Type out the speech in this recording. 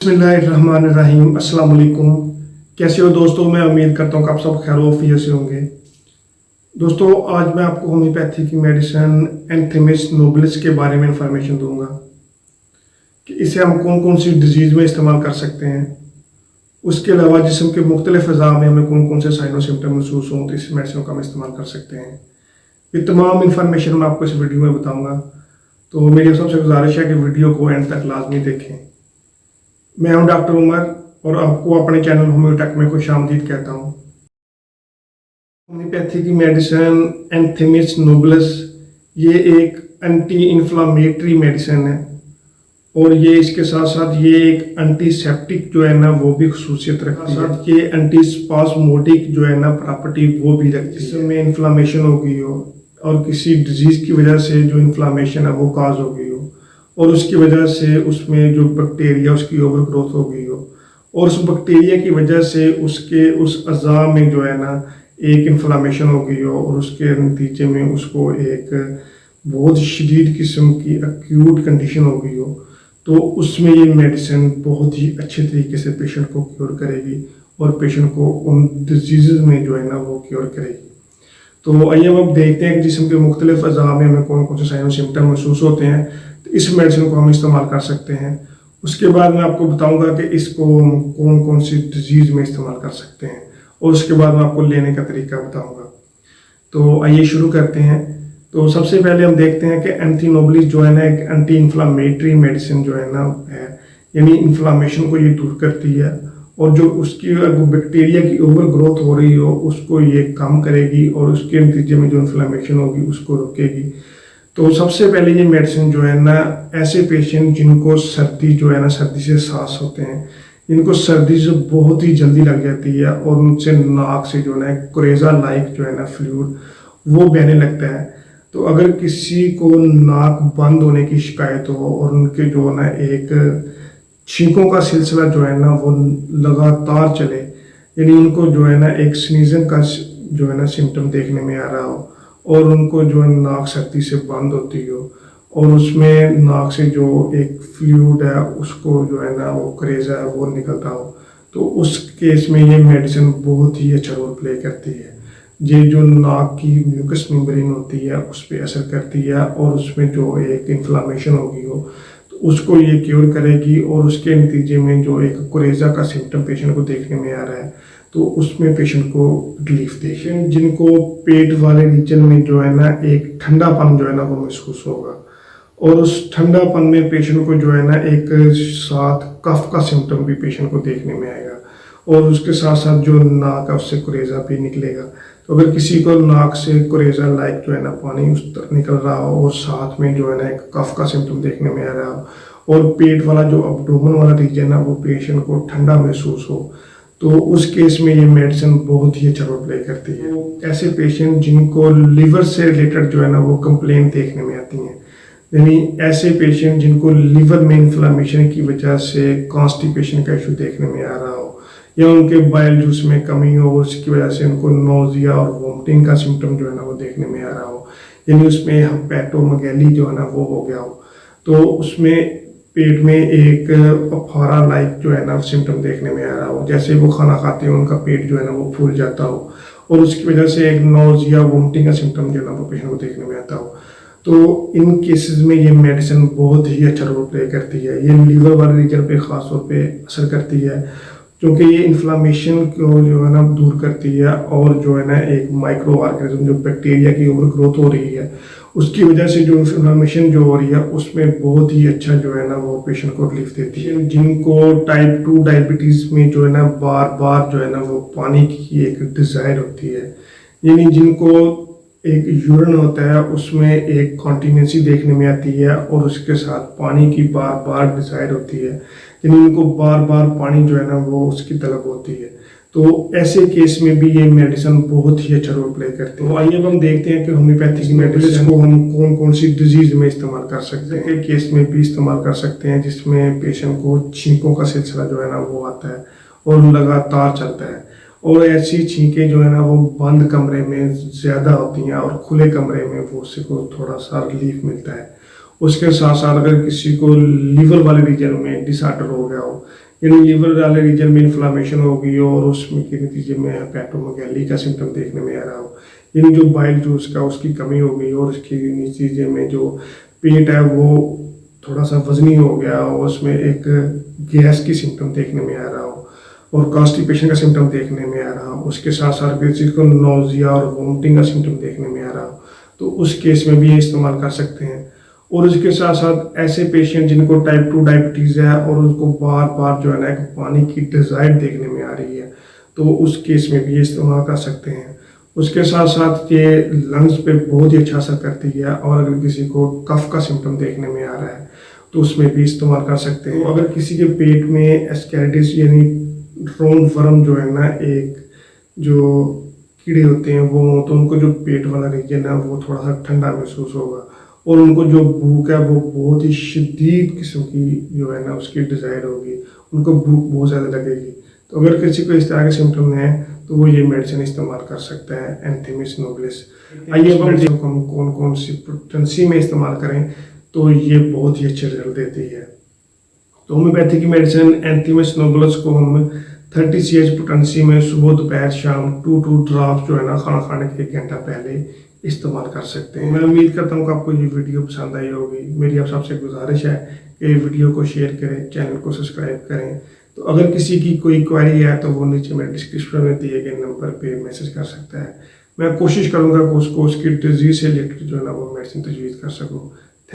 बिस्मिल्लाहिर्रहमानिर्रहीम। अस्सलाम वालेकुम। कैसे हो दोस्तों? मैं उम्मीद करता हूँ कि आप सब खैर वफियत से होंगे। दोस्तों, आज मैं आपको होम्योपैथी की मेडिसिन एंथेमिस नोबिलिस के बारे में इंफॉर्मेशन दूंगा कि इसे हम कौन कौन सी डिजीज़ में इस्तेमाल कर सकते हैं। उसके अलावा जिस्म के मुख्तलिफ अज़ा में हमें कौन कौन से साइन और सिम्टम महसूस हों तो इस मेडिसिन को हम इस्तेमाल कर सकते हैं। ये तमाम इंफॉर्मेशन मैं आपको इस वीडियो में बताऊँगा, तो मेरी सबसे गुजारिश है कि वीडियो को एंड तक लाजमी देखें। मैं हूं डॉक्टर उमर और आपको अपने चैनल होम्योटेक में खुशामदीद कहता हूं। होम्योपैथी की मेडिसिन एंथेमिस नोबिलिस ये एक एंटी इन्फ्लामेटरी मेडिसिन है और ये इसके साथ साथ ये एक एंटीसेप्टिक जो है ना वो भी खसूसियत रखती है। ये एंटी स्पास्मोडिक जो है ना प्रॉपर्टी वो भी रखती है। जिसमें इन्फ्लामेशन हो गई हो और किसी डिजीज़ की वजह से जो इन्फ्लामेशन है वो काज हो गई हो और उसकी वजह से उसमें जो बैक्टीरिया उसकी ओवर ग्रोथ हो गई हो और उस बैक्टीरिया की वजह से उसके उस अज़ा में जो है ना एक इन्फ्लामेशन हो गई हो और उसके नतीजे में उसको एक बहुत शदीद किस्म की एक्यूट कंडीशन हो गई हो, तो उसमें ये मेडिसिन बहुत ही अच्छे तरीके से पेशेंट को क्योर करेगी और पेशेंट को उन डिजीज़ में जो है ना वो क्योर करेगी। तो आइए हम देखते हैं कि जिस्म के मुख्तलिफ अज़ा में हमें कौन कौन से साइन और सिम्टम महसूस होते हैं, तो इस मेडिसिन को हम इस्तेमाल कर सकते हैं। उसके बाद मैं आपको बताऊंगा कि इसको हम कौन कौन सी डिजीज़ में इस्तेमाल कर सकते हैं और उसके बाद मैं आपको लेने का तरीका बताऊंगा। तो आइए शुरू करते हैं। तो सबसे पहले हम देखते हैं कि एंटी नोबिलिस जो है ना एक एंटी इन्फ्लामेटरी मेडिसिन जो है ना है, यानी इन्फ्लामेशन को ये दूर करती है और जो उसकी बैक्टीरिया की ओवर ग्रोथ हो रही हो उसको ये कम करेगी और उसके नतीजे में जो इन्फ्लामेशन होगी उसको रोकेगी। तो सबसे पहले ये मेडिसिन जो है ना ऐसे पेशेंट जिनको सर्दी जो है ना सर्दी से सांस होते हैं, इनको सर्दी से बहुत ही जल्दी लग जाती है और उनसे नाक से जो है ना कोरेजा लाइक जो है ना फ्लूइड वो बहने लगता है। तो अगर किसी को नाक बंद होने की शिकायत हो और उनके जो है ना एक छींकों का सिलसिला जो है ना वो लगातार चले, यानी उनको जो है ना एक स्नीजिंग का जो है ना सिम्टम देखने में आ रहा हो और उनको जो है नाक सर्दी से बंद होती हो और उसमें नाक से जो एक फ्लूइड है उसको जो है ना वो करेजा है वो निकलता हो, तो उस केस में ये मेडिसिन बहुत ही अच्छा रोल प्ले करती है। ये जो नाक की म्यूकस मेम्ब्रेन होती है उस पर असर करती है और उसमें जो एक इन्फ्लामेशन होगी हो तो उसको ये क्योर करेगी और उसके नतीजे में जो एक कोरेजा का सिम्टम पेशेंट को देखने में आ रहा है तो उसमें पेशेंट को रिलीफ देखें। जिनको पेट वाले रीजन में जो है ना एक ठंडापन जो है ना वो महसूस होगा और उस ठंडापन में पेशेंट को जो है ना एक साथ कफ का सिम्टम भी पेशेंट को देखने में आएगा और उसके साथ साथ जो नाक है उससे कुरेजा भी निकलेगा। तो अगर किसी को नाक से कुरेजा लाइक जो है ना पानी उस तरह निकल रहा हो और साथ में जो है ना एक कफ का सिम्टम देखने में आ रहा हो और पेट वाला जो अब्डोमेन वाला रीजन है वो पेशेंट को ठंडा महसूस हो, तो उस केस में ये मेडिसिन बहुत ही अच्छा रोल प्ले करती है। ऐसे पेशेंट जिनको लिवर से रिलेटेड जो है ना वो कंप्लेन देखने में आती हैं, यानी ऐसे पेशेंट जिनको लिवर में इन्फ्लामेशन की वजह से कॉन्स्टिपेशन का इशू देखने में आ रहा हो या उनके बाइल जूस में कमी हो उसकी वजह से उनको नोजिया और वोमिटिंग का सिम्टम जो है ना वो देखने में आ रहा हो, यानी उसमें हेपेटोमेगैली जो है ना वो हो गया हो, तो उसमें पेट में एक अफारा लाइक जो है ना सिम्टम देखने में आ रहा हो, जैसे वो खाना खाते हो उनका पेट जो है ना वो फूल जाता हो और उसकी वजह से एक नोजिया वोमिटिंग का सिम्टम जो है ना वो पेशेंट को देखने में आता हो, तो इन केसेस में ये मेडिसिन बहुत ही अच्छा रोल प्ले करती है। ये लीवर वाले रीजन पे ख़ास तौर पे असर करती है क्योंकि ये इन्फ्लामेशन को जो है ना दूर करती है और जो है ना एक माइक्रो ऑर्गेनिज्म जो बैक्टीरिया की ओवर ग्रोथ हो रही है उसकी वजह से जो इन्फ्लामेशन जो हो रही है उसमें बहुत ही अच्छा जो है ना वो पेशेंट को रिलीफ देती है। जिनको टाइप 2 डायबिटीज़ में जो है ना बार बार जो है ना वो पानी की एक डिज़ायर होती है, यानी जिनको एक यूरिन होता है उसमें एक कॉन्टिन्यूंसी देखने में आती है और उसके साथ पानी की बार बार डिज़ायर होती है, यानी उनको बार बार पानी जो है ना वो उसकी तलब होती है, तो ऐसे केस में भी ये मेडिसिन बहुत ही अच्छा रोल प्ले करती है। तो आइए अब हम देखते हैं कि होम्योपैथी की मेडिसिन को हम कौन कौन सी डिजीज़ में इस्तेमाल कर सकते हैं। केस में भी इस्तेमाल कर सकते हैं जिसमें पेशेंट को छींकों का सिलसिला जो है ना वो आता है और लगातार चलता है और ऐसी छींकें जो है ना वो बंद कमरे में ज़्यादा होती हैं और खुले कमरे में वो उससे को थोड़ा सा रिलीफ मिलता है। उसके साथ साथ अगर किसी को लीवर वाले रीजन में डिसऑर्डर हो गया हो यानी लीवर वाले रीजन में इन्फ्लामेशन होगी और उसमें के नतीजे में हेपेटोमेगाली का सिम्टम देखने में आ रहा हो, यानी जो बाइल जूस का उसकी कमी हो गई और उसके नतीजे में जो पेट है वो थोड़ा सा वजनी हो गया और उसमें एक गैस की सिम्टम देखने में आ रहा हो और कॉन्स्टिपेशन का सिम्टम देखने में आ रहा हो, उसके साथ साथ किसी को नोजिया और वोमिटिंग का सिम्टम देखने में आ रहा हो, तो उस केस में भी ये इस्तेमाल कर सकते हैं। और इसके साथ साथ ऐसे पेशेंट जिनको टाइप 2 डायबिटीज़ है और उनको बार बार जो है ना एक पानी की डिज़ायर देखने में आ रही है, तो उस केस में भी ये इस्तेमाल कर सकते हैं। उसके साथ साथ ये लंग्स पे बहुत ही अच्छा असर करती है और अगर किसी को कफ का सिम्टम देखने में आ रहा है तो उसमें भी इस्तेमाल कर सकते हैं। तो अगर किसी के पेट में एस्कैरिडिस यानी राउंड वर्म जो है ना, एक जो कीड़े होते हैं वो, तो उनको जो पेट वाला रीजन है वो थोड़ा सा ठंडा महसूस होगा और उनको जो भूख है वो बहुत ही शदीद किस्म की जो है ना उसकी डिज़ायर होगी, उनको भूख बहुत ज़्यादा लगेगी। तो अगर किसी को इस तरह के सिम्टम हैं तो वो ये मेडिसिन इस्तेमाल कर सकता है, एंथीमिस नोबिलिस। आइए अब हम कौन कौन सी पोटेंसी में इस्तेमाल करें तो ये बहुत ही अच्छे रिजल्ट देती है। तो होम्योपैथी की मेडिसिन एंथीमिस नोबिलिस को हम 30 CH पोटेंसी में सुबह दोपहर शाम 2 ड्रॉप्स जो है ना खाना खाने के 1 घंटा पहले इस्तेमाल कर सकते हैं। मैं उम्मीद करता हूँ कि आपको ये वीडियो पसंद आई होगी। मेरी आप सबसे गुजारिश है कि वीडियो को शेयर करें, चैनल को सब्सक्राइब करें। तो अगर किसी की कोई क्वेरी है तो वो नीचे मेरे डिस्क्रिप्शन में दिए गए नंबर पे मैसेज कर सकता है। मैं कोशिश करूँगा कि उसको उसकी डिजीज़ से रिलेटेड जो है ना वो मेडिसिन तजवीज़ कर सकूँ।